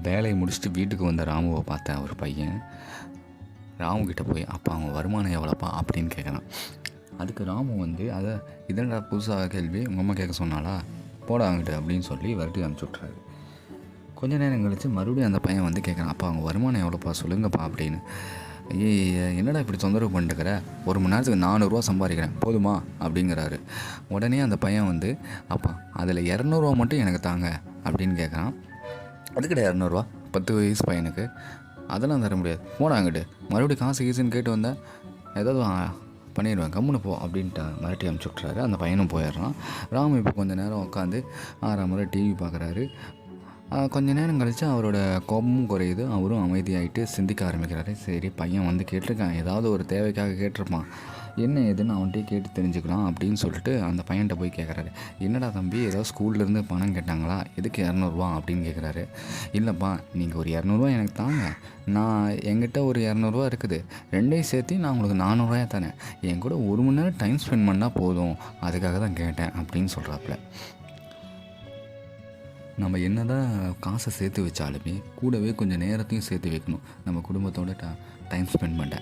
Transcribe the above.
வேலையை முடிச்சுட்டு வீட்டுக்கு வந்த ராமுவை பார்த்தேன் ஒரு பையன். ராமுக்கிட்ட போய் அப்பா அவங்க வருமானம் எவ்வளோப்பா அப்படின்னு கேட்குறான். அதுக்கு ராமு வந்து அதை இதெண்டா புதுசாக கேள்வி உங்கள் அம்மா கேட்க சொன்னாலா போட வாங்கிட்டு அப்படின்னு சொல்லி விரட்டி அனுப்பிச்சி விட்றாரு. கொஞ்ச நேரம் கழித்து மறுபடியும் அந்த பையன் வந்து கேட்குறான், அப்பா அவங்க வருமானம் எவ்வளோப்பா சொல்லுங்கப்பா அப்படின்னு. என்னடா இப்படி தொந்தரவு பண்ணிட்டுக்கிற, ஒரு மணி நேரத்துக்கு 400 சம்பாதிக்கிறேன் போதுமா அப்படிங்கிறாரு. உடனே அந்த பையன் வந்து அப்பா அதில் 200 மட்டும் எனக்கு தாங்க அப்படின்னு கேட்குறான். அதுக்கிட்ட 200 10 வயசு பையனுக்கு அதெல்லாம் தர முடியாது, போடாங்கிட்டு மறுபடியும் காசு கீசுன்னு கேட்டு வந்தேன் ஏதாவது பண்ணிடுவேன் கம்முன்னு போ அப்படின்ட்டு மிரட்டி அனுப்பிச்சி விட்றாரு. அந்த பையனும் போயிடுறான். ராமு இப்போ கொஞ்சம் நேரம் உட்காந்து 6 முறை டிவி பார்க்குறாரு. கொஞ்ச நேரம் கழித்து அவரோட கோபமும் குறையுது, அவரும் அமைதியாகிட்டு சிந்திக்க ஆரம்பிக்கிறாரு. சரி பையன் வந்து கேட்டிருக்கான், ஏதாவது ஒரு தேவைக்காக கேட்டிருப்பான், என்ன ஏதுன்னு அவன்கிட்டயே கேட்டு தெரிஞ்சுக்கலாம் அப்படின்னு சொல்லிட்டு அந்த பையன்கிட்ட போய் கேட்குறாரு. என்னடா தம்பி ஏதோ ஸ்கூல்லேருந்து பணம் கேட்டாங்களா, எதுக்கு 200 அப்படின்னு கேட்குறாரு. இல்லைப்பா நீங்கள் ஒரு 200 எனக்கு தாங்க, நான் என்கிட்ட ஒரு 200 இருக்குது, ரெண்டையும் சேர்த்து நான் உங்களுக்கு 400 தரேன், என் கூட 1 மணி நேரம் டைம் ஸ்பெண்ட் பண்ணால் போதும், அதுக்காக தான் கேட்டேன் அப்படின்னு சொல்கிறாப்புல. நம்ம என்ன தான் காசை சேர்த்து வச்சாலுமே கூடவே கொஞ்சம் நேரத்தையும் சேர்த்து வைக்கணும் நம்ம குடும்பத்தோட டைம் ஸ்பெண்ட் பண்ண.